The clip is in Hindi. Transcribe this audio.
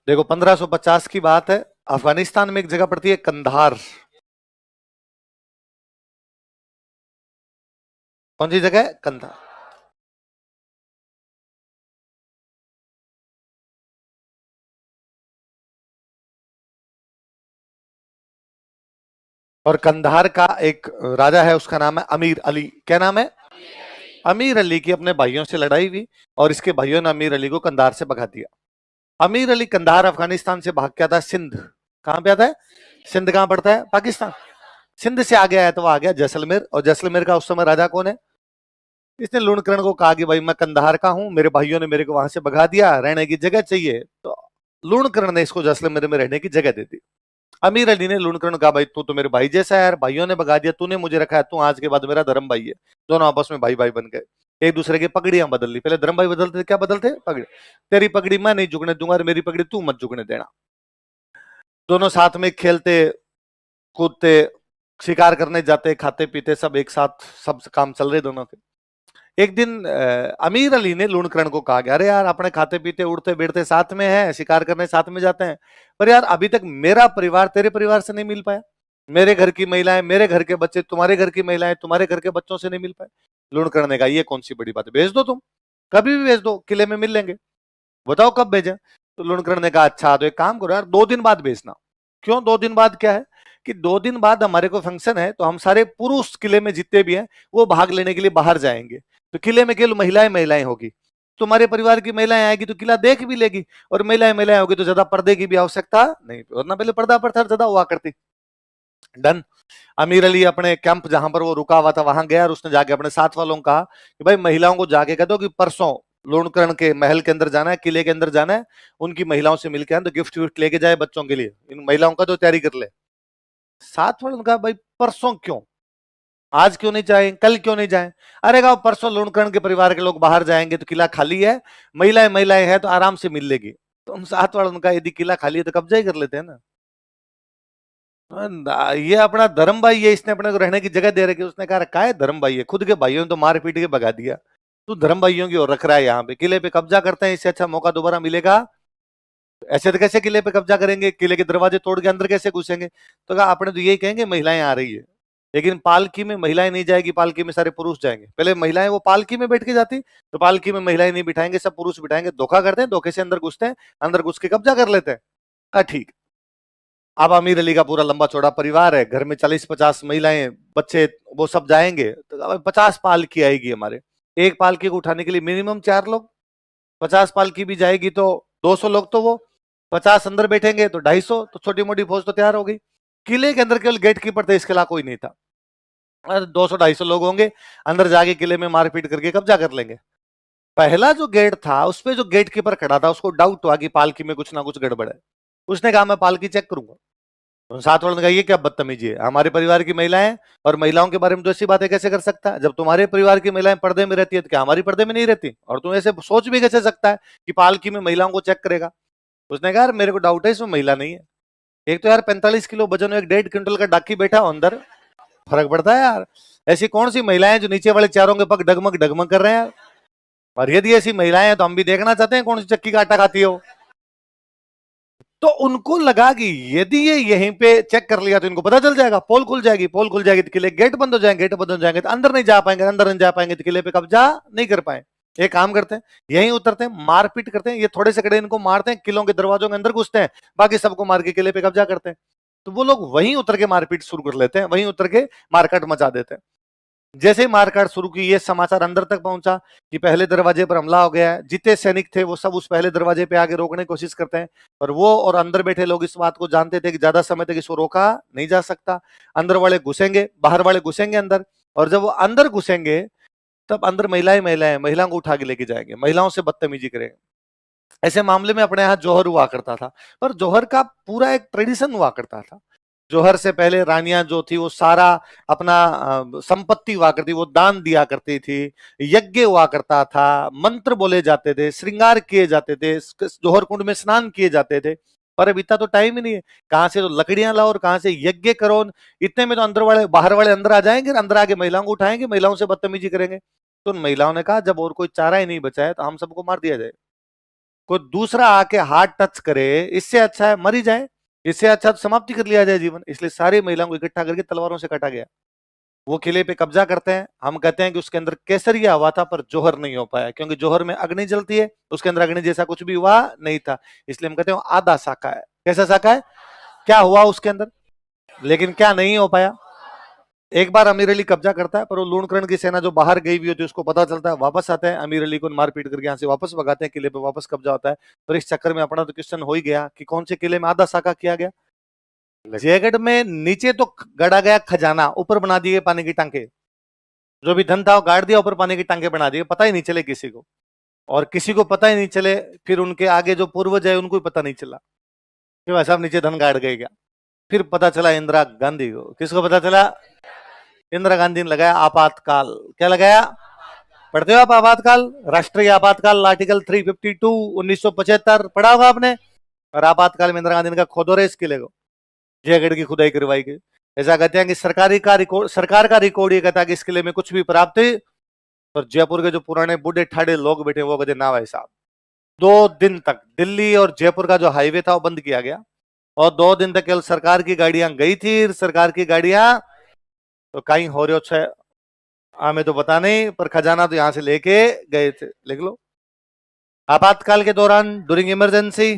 देखो 1550 की बात है। अफगानिस्तान में एक जगह पड़ती है कंधार। कौन सी जगह है? कंधार। और कंधार का एक राजा है, उसका नाम है अमीर अली। क्या नाम है? अमीर अली की अपने भाइयों से लड़ाई हुई और इसके भाइयों ने अमीर अली को कंधार से भगा दिया। अमीर अली कंधार अफगानिस्तान से भाग के आता है सिंध। कहां पे आता है? सिंध कहां पड़ता है? पाकिस्तान। सिंध से आगे आया तो वो आ गया जैसलमेर, और जैसलमेर का उस समय राजा कौन है? इसने लूणकरण को कहा कि भाई मैं कंधार का हूं, मेरे भाइयों ने मेरे को वहां से भगा दिया, रहने की जगह चाहिए। तो लूणकरण ने इसको जैसलमेर में रहने की जगह दे दी। अमीर अली ने लूणकरण को कहा भाई तू तो मेरे भाई जैसा है यार, भाइयों ने भगा दिया, तूने मुझे रखा है, तू आज के बाद मेरा धर्म भाई है। दोनों आपस में भाई भाई बन गए। एक दूसरे की पगड़ियां बदल ली। पहले धर्म भाई बदलते थे, क्या बदलते? पगड़ी। तेरी पगड़ी मैं नहीं झुकने दूंगा और मेरी पगड़ी तू मत झुकने देना। दोनों साथ में खेलते कूदते, शिकार करने जाते, खाते पीते, सब एक साथ, सब काम चल रहे दोनों के। एक दिन अमीर अली ने लूणकरण को कहा, अरे यार अपने खाते पीते उड़ते बैठते साथ में है, शिकार करने साथ में जाते हैं, पर यार अभी तक मेरा परिवार तेरे परिवार से नहीं मिल पाया। मेरे घर की महिलाएं, मेरे घर के बच्चे, तुम्हारे घर की महिलाएं तुम्हारे घर के बच्चों से नहीं मिल पाए। लूणकरण ने कहा ये कौन सी बड़ी बात है, भेज दो तुम, कभी भी भेज दो, किले में मिल लेंगे, बताओ कब भेजें। तो लूणकरण ने कहा अच्छा तो एक काम करो यार, 2 दिन बाद भेजना। क्यों 2 दिन बाद? क्या है कि 2 दिन बाद हमारे को फंक्शन है, तो हम सारे पुरुष किले में जितने भी हैं वो भाग लेने के लिए बाहर जाएंगे। तो किले में केवल महिलाएं महिलाएं होगी। तुम्हारे परिवार की महिलाएं आएगी तो किला देख भी लेगी, और महिलाएं महिलाएं होगी तो ज्यादा पर्दे की भी आवश्यकता नहीं, वरना पहले पर्दा प्रथा ज्यादा हुआ करती। डन। अमीर अली अपने कैंप जहां पर वो रुका हुआ था वहां गया, और उसने जाके अपने साथ वालों को कहा कि भाई महिलाओं को जाके कह दो कि परसों लूणकरण के महल के अंदर जाना है, किले के अंदर जाना है, उनकी महिलाओं से मिलकर आए तो गिफ्ट विफ्ट लेके जाए बच्चों के लिए, इन महिलाओं का तो तैयारी कर ले। साथ वालों ने कहा भाई परसों क्यों, आज क्यों नहीं जाए, कल क्यों नहीं जाए? अरे कहा परसों लूणकरण के परिवार के लोग बाहर जाएंगे तो किला खाली है, महिलाएं महिलाएं हैं तो आराम से मिल लेगी। तो हम साथ वालों ने कहा यदि किला खाली है तो कब्जा ही कर लेते हैं ना। ये अपना धर्म भाई है, इसने अपने को रहने की जगह दे रखी है। उसने कहा क्या है धर्म भाई है, खुद के भाइयों ने तो मार पीट के भगा दिया, तू धर्म भाइयों की ओर रख रहा है, यहाँ पे किले पे कब्जा करते हैं, इससे अच्छा मौका दोबारा मिलेगा? ऐसे तो कैसे किले पे कब्जा करेंगे, किले के दरवाजे तोड़ के अंदर कैसे घुसेंगे? तो कहा अपने तो यही कहेंगे महिलाएं आ रही है, लेकिन पालकी में महिलाएं नहीं जाएगी, पालकी में सारे पुरुष जाएंगे। पहले महिलाएं वो पालकी में बैठ के जाती, तो पालकी में महिलाएं नहीं बिठाएंगे, सब पुरुष बिठाएंगे, धोखा करते हैं, धोखे से अंदर घुसते हैं, अंदर घुस के कब्जा कर लेते हैं। कहा ठीक। अब अमीर अली का पूरा लंबा चौड़ा परिवार है, घर में 40-50 महिलाएं, बच्चे, वो सब जाएंगे, तो 50 पालकी आएगी हमारे। एक पालकी को उठाने के लिए मिनिमम 4 लोग, 50 पालकी भी जाएगी तो 200 लोग, तो वो 50 अंदर बैठेंगे तो 250, तो छोटी मोटी फौज तो तैयार हो गई। किले के अंदर केवल गेट कीपर थे, इसके अलावा कोई नहीं था। 200-250 लोग होंगे, अंदर जाके किले में मारपीट करके कब्जा कर लेंगे। पहला जो गेट था उस पे जो गेट कीपर खड़ा था उसको डाउट हुआ कि पालकी में कुछ ना कुछ गड़बड़ है। उसने कहा मैं पालकी चेक करूंगा। तो साथ वालों ने कहा ये क्या बदतमीजी है, हमारे परिवार की महिलाएं, और महिलाओं के बारे में तो ऐसी बातें कैसे कर सकता है, जब तुम्हारे परिवार की महिलाएं पर्दे में रहती है तो क्या हमारी पर्दे में नहीं रहती, और तुम ऐसे सोच भी कैसे सकता है कि पालकी में महिलाओं को चेक करेगा? उसने कहा यार मेरे को डाउट है इसमें महिला नहीं है। एक तो यार 45 किलो वजन हो, एक 1.5 क्विंटल का डाकी बैठा हो अंदर, फर्क पड़ता है यार। ऐसी कौन सी महिलाएं जो नीचे वाले चारों के पग डगमग डगमग कर रहे हैं यार? और यदि ऐसी महिलाएं हैं तो हम भी देखना चाहते हैं कौन सी चक्की का आटा खाती हो। तो उनको लगा कि यदि ये यहीं पे चेक कर लिया तो इनको पता चल जाएगा, पोल खुल जाएगी, पोल खुल जाएगी तो किले गेट बंद हो जाएंगे, गेट बंद हो जाएंगे तो अंदर नहीं जा पाएंगे, अंदर नहीं जा पाएंगे तो किले पे कब्जा नहीं कर पाए। एक काम करते हैं, यहीं उतरते हैं, मारपीट करते हैं, ये थोड़े से कड़े इनको मारते हैं, किलों के दरवाजों के अंदर घुसते हैं, बाकी सबको मार के किले पे कब्जा करते हैं। तो वो लोग वहीं उतर के मारपीट शुरू कर लेते हैं, वहीं उतर के मारकाट मचा देते हैं। जैसे ही मारकाट शुरू की, ये समाचार अंदर तक पहुंचा कि पहले दरवाजे पर हमला हो गया है, जितने सैनिक थे वो सब उस पहले दरवाजे पे आगे रोकने की कोशिश करते हैं, पर वो और अंदर बैठे लोग इस बात को जानते थे कि ज्यादा समय तक इसको रोका नहीं जा सकता। अंदर वाले घुसेंगे, बाहर वाले घुसेंगे अंदर, और जब वो अंदर घुसेंगे तब अंदर महिलाएं महिलाएं महिलाओं को उठा के लेके जाएंगे, महिलाओं से बदतमीजी करेंगे। ऐसे मामले में अपने यहाँ जौहर हुआ करता था, पर जौहर का पूरा एक ट्रेडिशन हुआ करता था। जौहर से पहले रानियां जो थी वो सारा अपना संपत्ति हुआ करती, वो दान दिया करती थी, यज्ञ हुआ करता था, मंत्र बोले जाते थे, श्रृंगार किए जाते थे, जौहर कुंड में स्नान किए जाते थे। पर अब इतना तो टाइम ही नहीं है, कहां से तो लकड़ियां लाओ और कहां से यज्ञ करो, इतने में तो अंदर वाले बाहर वाले अंदर आ जाएंगे, अंदर आके महिलाओं को उठाएंगे, महिलाओं से बदतमीजी करेंगे। तो उन महिलाओं ने कहा जब और कोई चारा ही नहीं बचा है तो हम सबको मार दिया जाए। कोई दूसरा आके हाथ टच करे, इससे अच्छा है मर ही जाए, इससे अच्छा तो समाप्ति कर लिया जाए जीवन। इसलिए सारी महिलाओं को इकट्ठा करके तलवारों से काटा गया। वो किले पे कब्जा करते हैं। हम कहते हैं कि उसके अंदर केसरिया हुआ था पर जौहर नहीं हो पाया, क्योंकि जौहर में अग्नि जलती है, उसके अंदर अग्नि जैसा कुछ भी हुआ नहीं था। इसलिए हम कहते हैं आधा साका है। कैसा साका है? क्या हुआ उसके अंदर, लेकिन क्या नहीं हो पाया। एक बार अमीर अली कब्जा करता है, पर वो लूणकरण की सेना जो बाहर गई हुई होती है उसको पता चलता है, वापस आते हैं, अमीर अली को मारपीट करके यहाँ से वापस भगाते हैं, किले पे वापस कब्जा होता है। पर इस चक्कर में अपना तो क्वेश्चन हो ही गया कि कौन से किले में आधा साका किया गया। जयगढ़ में नीचे तो गड़ा गया खजाना, ऊपर बना दिए पानी की टांके, जो भी धन था वो गाड़ दिया, ऊपर पानी की टांके बना दिए, पता ही नहीं चले किसी को। और किसी को पता ही नहीं चले, फिर उनके आगे जो पूर्वज है उनको भी पता नहीं चला कि भाई साहब नीचे धन गाड़ गए क्या। फिर पता चला इंदिरा गांधी को। किसको पता चला? इंदिरा गांधी ने लगाया आपातकाल। क्या लगाया? पढ़ते हो आप आपातकाल? राष्ट्रीय आपातकाल आर्टिकल 352 1975 पढ़ा होगा आपने। और आपातकाल में इंदिरा गांधी ने कहा खोदो रे इस किले को। जयगढ़ की खुदाई करवाई गई। ऐसा कहते हैं कि सरकार का रिकॉर्ड ये कहता है कि इस किले में कुछ भी प्राप्त, और जयपुर के जो पुराने बूढ़े ठाड़े लोग बैठे वो कहते ना भाई साहब, 2 दिन तक दिल्ली और जयपुर का जो हाईवे था वो बंद किया गया, और 2 दिन तक केवल सरकार की गाड़ियां गई थी। सरकार की गाड़ियां तो कहीं हो रहे हो, हमें तो पता नहीं, पर खजाना तो यहां से लेके गए थे। लिख लो। आपातकाल के दौरान, ड्यूरिंग इमरजेंसी,